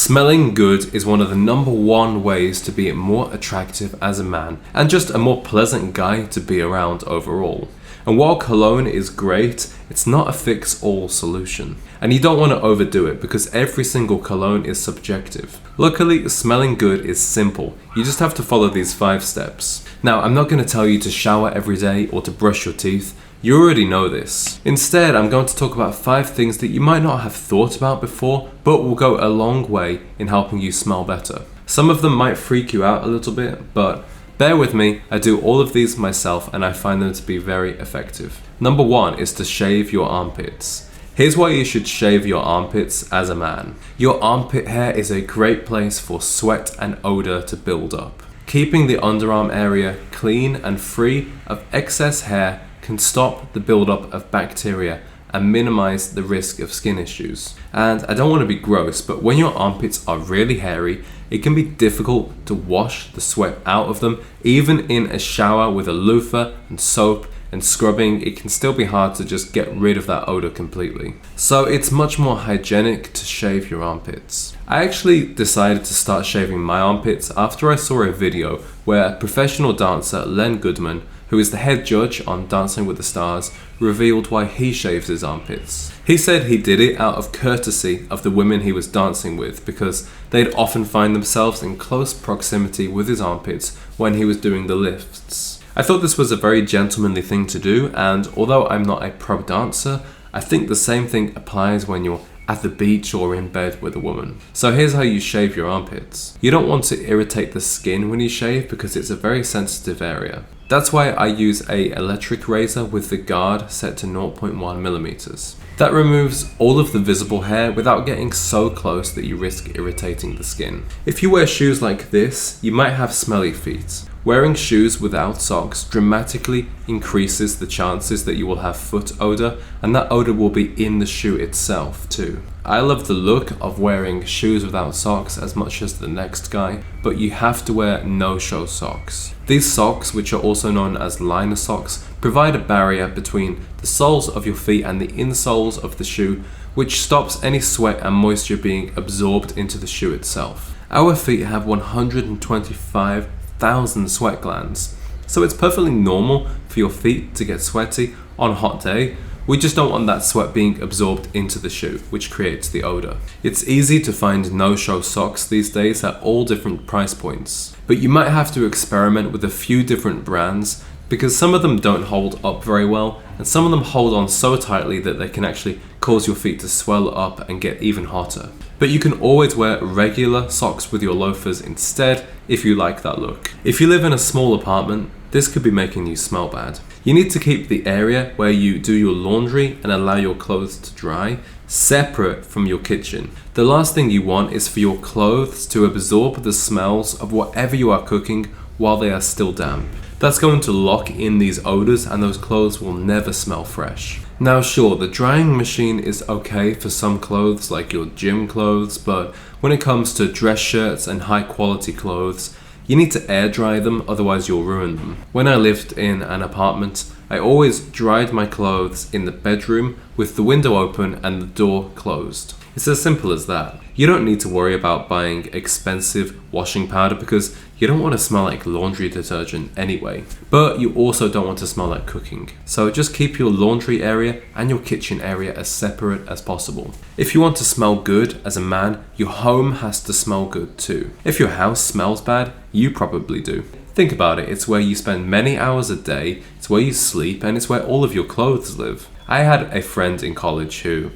Smelling good is one of the #1 ways to be more attractive as a man and just a more pleasant guy to be around overall. And while cologne is great, it's not a fix-all solution. And you don't want to overdo it because every single cologne is subjective. Luckily, smelling good is simple. You just have to follow these 5 steps. Now, I'm not going to tell you to shower every day or to brush your teeth. You already know this. Instead, I'm going to talk about 5 things that you might not have thought about before, but will go a long way in helping you smell better. Some of them might freak you out a little bit, but bear with me, I do all of these myself and I find them to be very effective. Number 1 is to shave your armpits. Here's why you should shave your armpits as a man. Your armpit hair is a great place for sweat and odor to build up. Keeping the underarm area clean and free of excess hair can stop the buildup of bacteria and minimize the risk of skin issues. And I don't want to be gross, but when your armpits are really hairy, it can be difficult to wash the sweat out of them. Even in a shower with a loofah and soap and scrubbing, it can still be hard to just get rid of that odor completely. So it's much more hygienic to shave your armpits. I actually decided to start shaving my armpits after I saw a video where professional dancer Len Goodman, who is the head judge on Dancing with the Stars, revealed why he shaves his armpits. He said he did it out of courtesy of the women he was dancing with because they'd often find themselves in close proximity with his armpits when he was doing the lifts. I thought this was a very gentlemanly thing to do, and although I'm not a pro dancer, I think the same thing applies when you're at the beach or in bed with a woman. So here's how you shave your armpits. You don't want to irritate the skin when you shave because it's a very sensitive area. That's why I use an electric razor with the guard set to 0.1mm. That removes all of the visible hair without getting so close that you risk irritating the skin. If you wear shoes like this, you might have smelly feet. Wearing shoes without socks dramatically increases the chances that you will have foot odor, and that odor will be in the shoe itself too. I love the look of wearing shoes without socks as much as the next guy, but you have to wear no-show socks. These socks, which are also known as liner socks, provide a barrier between the soles of your feet and the insoles of the shoe, which stops any sweat and moisture being absorbed into the shoe itself. Our feet have 125,000 sweat glands, so it's perfectly normal for your feet to get sweaty on a hot day. We just don't want that sweat being absorbed into the shoe, which creates the odor. It's easy to find no-show socks these days at all different price points, but you might have to experiment with a few different brands because some of them don't hold up very well and some of them hold on so tightly that they can actually cause your feet to swell up and get even hotter. But you can always wear regular socks with your loafers instead if you like that look. If you live in a small apartment, this could be making you smell bad. You need to keep the area where you do your laundry and allow your clothes to dry separate from your kitchen. The last thing you want is for your clothes to absorb the smells of whatever you are cooking while they are still damp. That's going to lock in these odors and those clothes will never smell fresh. Now sure, the drying machine is okay for some clothes like your gym clothes, but when it comes to dress shirts and high quality clothes, you need to air dry them, otherwise you'll ruin them. When I lived in an apartment, I always dried my clothes in the bedroom with the window open and the door closed. It's as simple as that. You don't need to worry about buying expensive washing powder because you don't want to smell like laundry detergent anyway. But you also don't want to smell like cooking. So just keep your laundry area and your kitchen area as separate as possible. If you want to smell good as a man, your home has to smell good too. If your house smells bad, you probably do. Think about it, it's where you spend many hours a day, it's where you sleep, and it's where all of your clothes live. I had a friend in college who,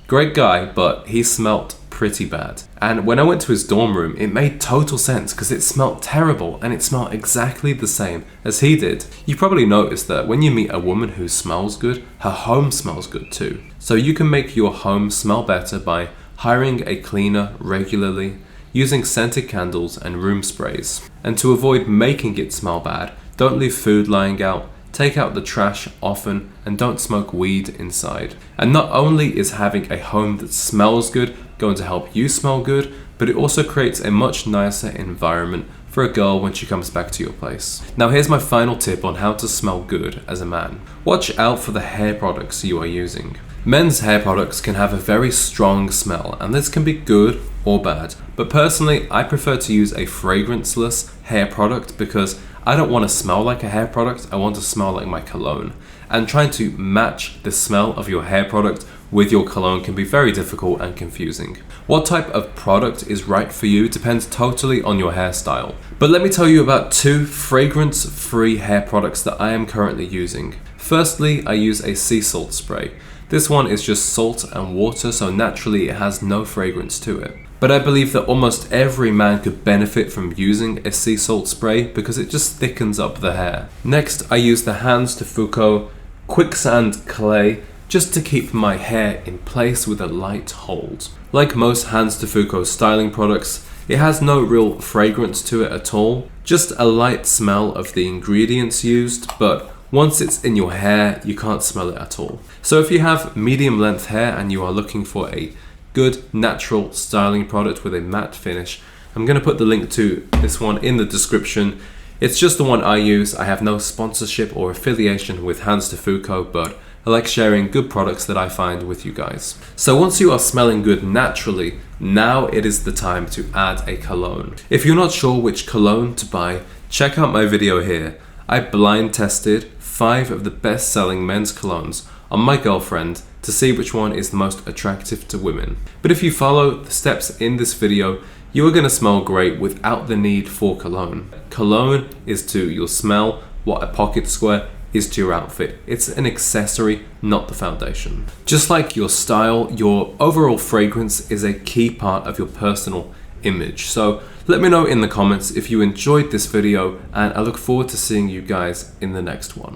great guy, but he smelt pretty bad. And when I went to his dorm room, it made total sense because it smelt terrible and it smelled exactly the same as he did. You probably noticed that when you meet a woman who smells good, her home smells good too. So you can make your home smell better by hiring a cleaner regularly, using scented candles and room sprays. And to avoid making it smell bad, don't leave food lying out, take out the trash often, and don't smoke weed inside. And not only is having a home that smells good going to help you smell good, but it also creates a much nicer environment for a girl when she comes back to your place. Now here's my final tip on how to smell good as a man. Watch out for the hair products you are using. Men's hair products can have a very strong smell, and this can be good or bad. But personally, I prefer to use a fragranceless hair product because I don't want to smell like a hair product, I want to smell like my cologne. And trying to match the smell of your hair product with your cologne can be very difficult and confusing. What type of product is right for you depends totally on your hairstyle. But let me tell you about 2 fragrance-free hair products that I am currently using. Firstly, I use a sea salt spray. This one is just salt and water, so naturally it has no fragrance to it. But I believe that almost every man could benefit from using a sea salt spray because it just thickens up the hair. Next, I use the Hands de Foucault Quicksand Clay just to keep my hair in place with a light hold. Like most Hands de Foucault styling products, it has no real fragrance to it at all, just a light smell of the ingredients used, but once it's in your hair, you can't smell it at all. So if you have medium length hair and you are looking for a good natural styling product with a matte finish, I'm going to put the link to this one in the description. It's just the one I use. I have no sponsorship or affiliation with Hands de Foucault, but I like sharing good products that I find with you guys. So once you are smelling good naturally, now it is the time to add a cologne. If you're not sure which cologne to buy, check out my video here. I blind tested 5 of the best selling men's colognes on my girlfriend to see which one is the most attractive to women. But if you follow the steps in this video, you are going to smell great without the need for cologne. Cologne is to your smell what a pocket square is to your outfit. It's an accessory, not the foundation. Just like your style, your overall fragrance is a key part of your personal image. So let me know in the comments if you enjoyed this video, and I look forward to seeing you guys in the next one.